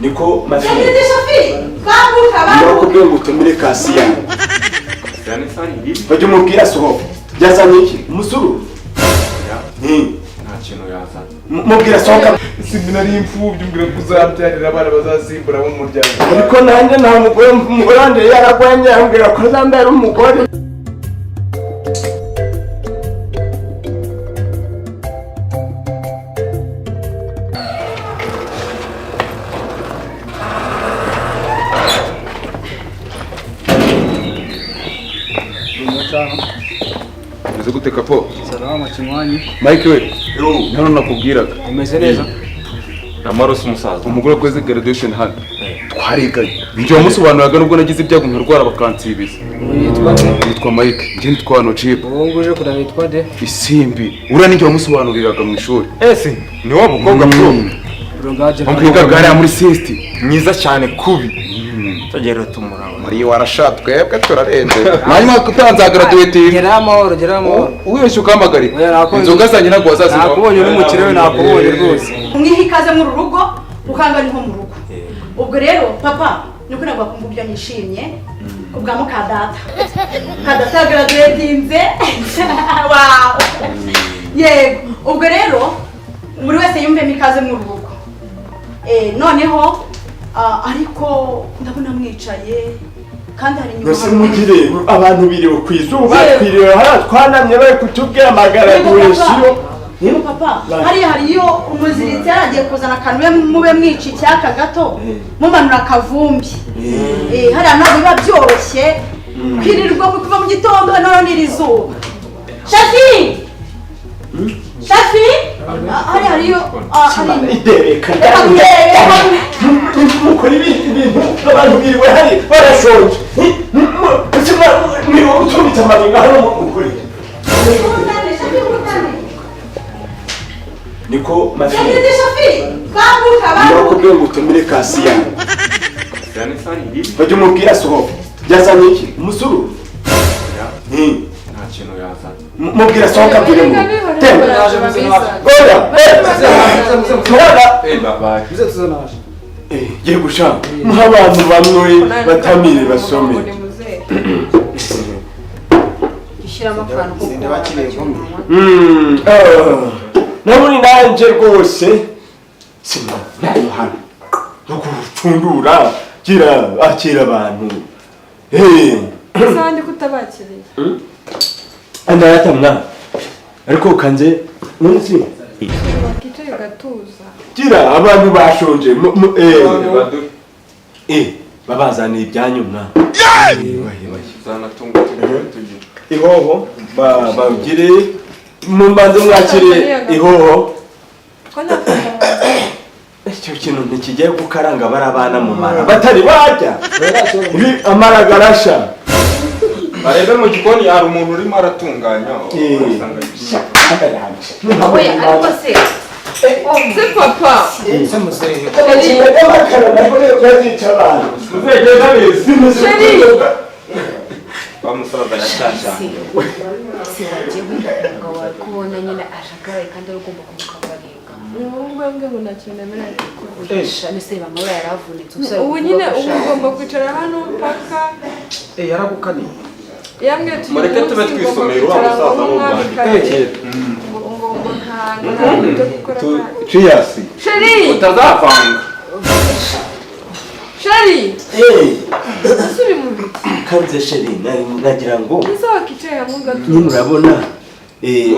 niko mafia Shafi babuka babuka kubyo ngutumire Kasiya yani sari hivi bajye mubwira soho byazanye iki umusuru nta kintu yaza mubwira sohoka sinari imfubyi mbwira kuzabyarira abana bazasimbura mu muryango ariko nanjye nta mugore wanje yaragwanye ambwira ko azambera umugore Uze guteka po. Salama Kimwanyi. Mike we. Hano nakubwiraga. Umeze neza? Amaroso umusaza. Umugore akoze graduation hano. Twariganye. Ibyo wamusobanuraga nubwo nagize ibyago nkarwara bakansibiza. Yitwa Mike. Nje nitwa no chip. Wowe uje kuraba yitwa de? Isimbi. Ura n'icyo wamusobanuriraga mu ishuri. Ese ni wa mukobwa pro. Rongaje. Umukobwa gari muri sisti. Myiza cyane kubi. Tagera tumuraba. Mariya warashatwe yebwe turarenze. Hanyuma kutanza graduate. Gera amahoro. Uweshe ukamagari. Inzoga zanjye ntabwo wazazi. Nakubonye n'umukire we nakubonye rwose. Mwihikaze mu rugo ukanga ni nko mu rugo. Ubwo rero papa niko nabakumva byo nishimye ubwa mukadata. Kadata graduatinze. Wow. Yego. Ubwo rero muri wese yumve mikaze mu rugo. Noneho ariko ndabona mwicaye kandi hari nyuma Nose mugire abantu biriwe kwizuba twiriwe twanamye bari kutubwira amagara dushiro Niyo papa hariyo umuziritsi yaragiye kuzana kanwe mube mwici cyaka gato mumanura kavumbi hari ntabwo biba byoroshye kwirirwa kuva mu gitondo none n'irizuba Shafi hariyo idereka mukora ibintu abantu biriwe hari barashonje niba utumita amabinga hano mukuri niko mafia Shafi babuka kubyo ngutumire Kasiya yani sari hivi bajye mubwira soho byazanye iki umusuru nta kintu yaza mubwira sohoka bwire mu baba Bize tuzanaje. Giye gushaka nk'abantu bamwe batamire basome Gishira amafaranga Sinde bakiriye gombe. naburi nanje rwose sima nayo hano no gupfundura akira abantu Sandi kutabakiriye. Andayatamna ariko kanze munsi Bakicaye gatuza. gira abantu bashonje babazaniye ibyanyu mwa zanatunga tugira ihoho bagire mumbanze mwakire ihoho icyo kintu ntikigiye gukaranga barabana mu mara batari barya amara garasha arebe mu gikoni hari umuntu urimo aratunganya ariko se Se papa. Se muzehe. bamusaza yashasha ngo wakubona nyine ashakara kandi ugomba kumukabaringa Ngo ngo nakinemera kugurisha nese bamwe yaravunitse ubu nyine ugomba kwicara hano mpaka yaragukaniye. yambwiye ati mureke tube twisomera uriya musaza ngo nta gukora Cheers. Sheri utazavanga Sheri Asuri mu biti Kanze Sheri nagira ngo Nisa wakicaye hamwe gato nyine urabona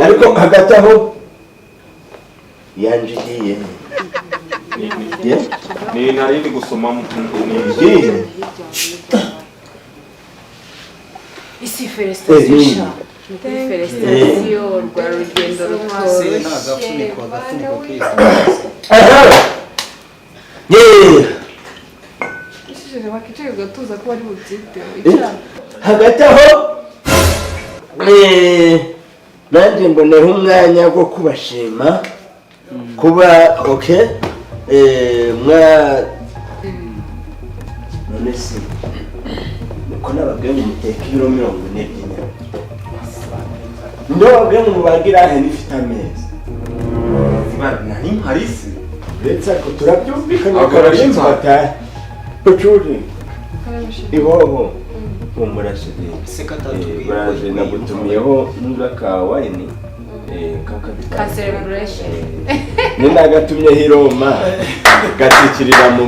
ariko hagati aho yanjigiye ni narindi gusoma mu isi felicitation felicitation rwa rugendo rutoroshye Ishije wakicaye gatuza ko ari butite hagati aho nanjye mboneho umwanya wo kubashima kuba none si nuko nababwiye ngo muteke ibiro 40 by'inyama ndo babwiye ngo mubagira he nifite ameza nani harisi uretse ko turabyumvikana ukabarinzi batahe ucuri ihoho umurasire baraje nagutumiyeho n'aka wine ka celebration ninagatumyeho iroma gatikirira mu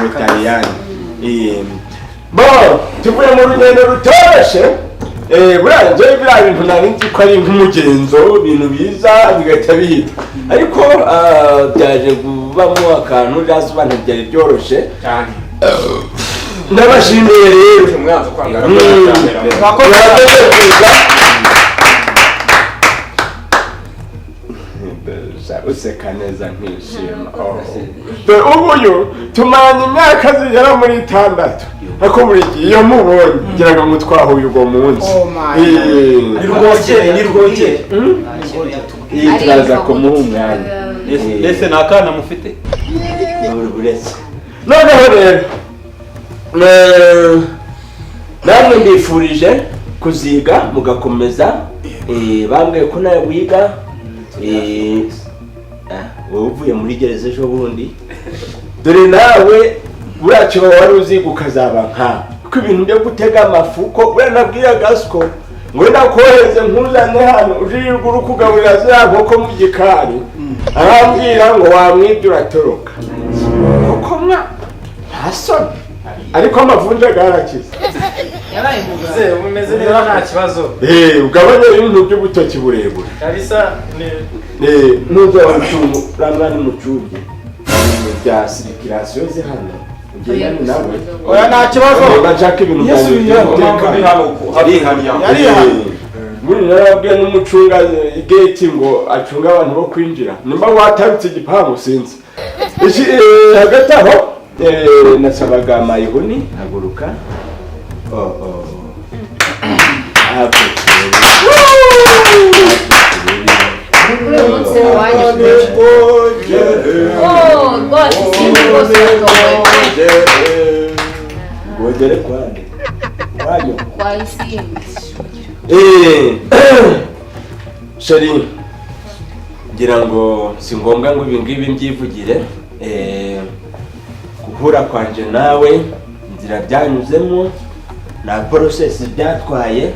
Butaliyani bo tuvuye mu rugendo rutoroshe buranje biriya bintu nari nzi ko ari nk'umugenzo ibintu biza bigahita bihita ariko byaje kubamo akantu ryazuba ntibyari byoroshye cyane ndabashimiye rero umwanzo kwangara useka neza nkishima ubuyu tumaranye imyaka zigera muri 6 ariko buri gihe iyo mubonye ngira ngo mutwahuye ubwo munsi ni rwogere turaza kumuha umwanya ese nta kana mufite uretse noneho rero namwe mbifurije kuziga mugakomeza bambwiye ko nawe wiga wowe uvuye muri gereza ejo bundi dore nawe buracyo wari uziga ukazaba nka kuko ibintu byo gutega amafuko buriya nabwira gasiko ngo ndakohereze nkuzane hano ujirirwa uri kugaburira ziriya nkoko mu gikari arambwira ngo wamwibye uratoroka kuko mwa nta soni ariko amavunja garakize yabaye ze umeze neza nta kibazo ugabanye ibintu by'ubutoki burebure kabisa nuza wamucungu ramwa n'umucungi bya sirikirasiyo zihana ugendane nawe oya nta kibazo bashaka ibintu muri narabwiye n'umucunga igeti ngo acunga abantu bo kwinjira nimba watarutse igipangu sinzi hagati aho nasabaga mayihuni haguruka Ngogere kwande wanyo kwa isimbi sheri ngira ngo si ngombwa ngo ibi ngibi mbyivugire guhura kwanje nawe inzira byanyuzemo na process byatwaye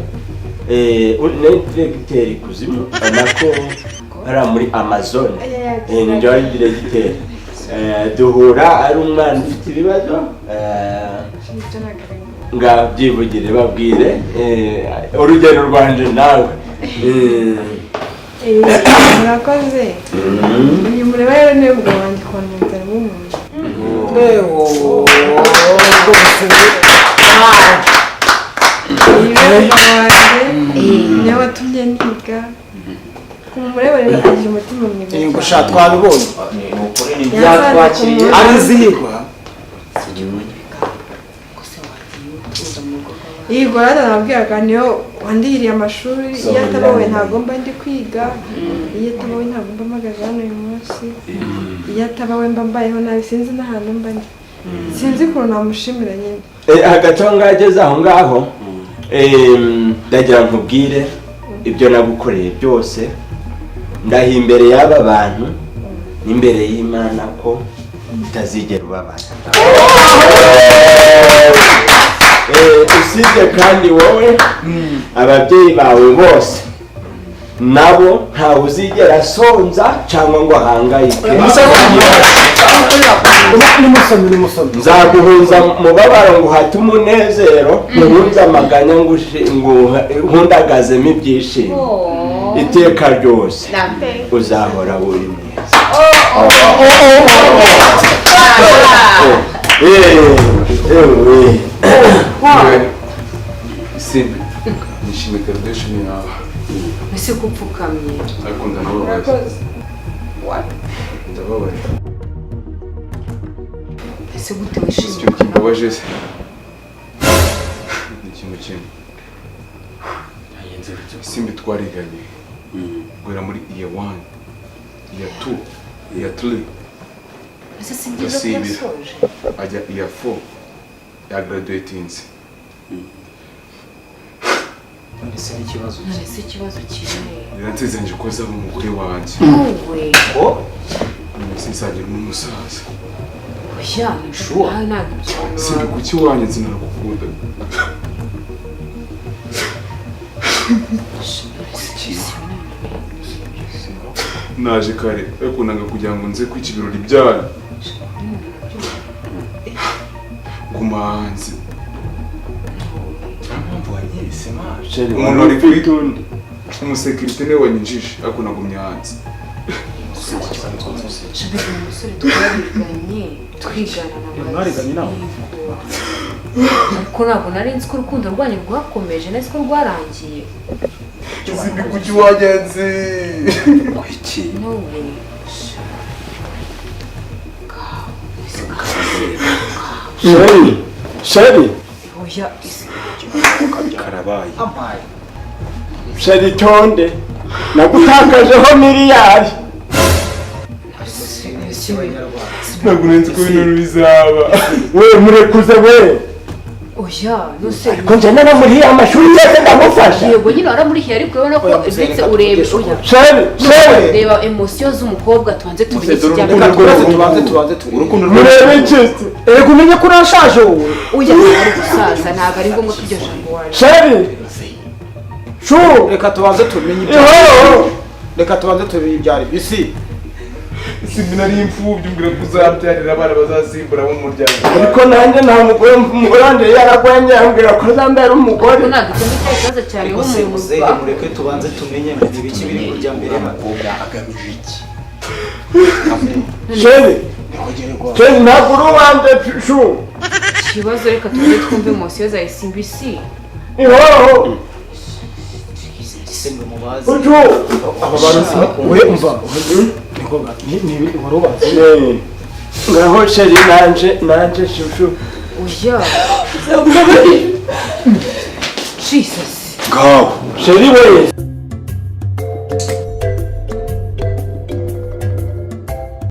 n'indiregiteri kuzimu nako ari muri Amazon ninjye wari diregiteri duhura ari umwana ufite ibibazo nga byivugire babwire urugendo rwanje nawe murakoze uyu mureba rero niwe mugabo wanjye konventere w'umuntu iyi mugabo wanjye niwe watumye niga kumureba rero agira umutima mwiza ngo sha twabibonye yazakiriye arizihirwa iyi gorada nabwiraga niyo wandihiriye amashuri iyo ataba we ntabwo mba ndi kwiga iyo ataba we ntabwo mba mpagaze hano uyu munsi iyo ataba we mba mbayeho nabi sinzi n'ahantu mba ndi sinzi ukuntu namushimira nyine hagati aho ngageze aho ngaho ndagira nkubwire ibyo nagukoreye byose ndahiye imbere y'aba bantu n'imbere y'Imana ko utazigera ubabara usibye kandi wowe ababyeyi bawe bose nabo ntawe uzigera asonza cyangwa ngo ahangayike nzaguhunza mubabaro ngo uhate umunezero nkuhunze amaganya nkundagazemo ibyishimo iteka ryose uzahora uri mwiza Simbi nishimiye graduation yawe ese gupfukamye ariko ndababaye ndababaye ese gute wishimye icyo kimbabaje se ni ikintu kimwe Simbi twariganye guhera muri year 1 year 2 year 3 ese si byiza ko yasoje ajya year 4 ya graduatinze ese n'ikibazo ese ikibazo kiri biransezeranije ko azaba umugore wanjye wowe sisangira n'umusaza oya ntabwo sindi kuki wanyetse narakukunda naje kare ariko nanga kugira ngo nze kwica ibirori byanyu guma hanze umuntu wari kuri umusekirite niwe wanyinjije ariko nagumye hanze umusore twigana mwariganye nawe ariko ntabwo nari nzi ko urukundo rwanyu rwakomeje nzi ko rwarangiye sindi kuki wanyenze nowe sheri oya karabaye sheri tonde nagutakajeho miliyari ntabwo nzi ko ibintu bizaba we murekuze we oya nose ko njye naramuriye amashuri yose ndamufasha yego nyine waramurihiye ariko urabona ko ndetse urebe oya sheri reba emosiyo z'umukobwa tubanze tumenye tubanze urukundo murebe ikisi erega umenye ko urashaje wowe ujya ari gusaza ntabwo ari ngombwa ko iryo jambo waje sheri shu reka tubanze tumenye ihoro reka tubanze tumenye ibyari bisi simbi nari imfubyi umbwira ko uzabyarira abana bazasimbura mu muryango ariko nanjye nta umugore wanjye yaragwanye yambwira ko azambera umugore ariko ntabwo icyo ngicyo ikibazo cyane muzehe w'umuntu mureke tubanze tumenye ni ibiki biri kurya mbere umukobwa agamije iki sheri sheri ntabwo uri uwanjye shu ikibazo reka tubanze twumve emosiyo za esimbisi ihoro sembe mubazi uju aba bantu we umva ni warubazi ngaho sheri nanje shushu oya jesus ngaho sheri we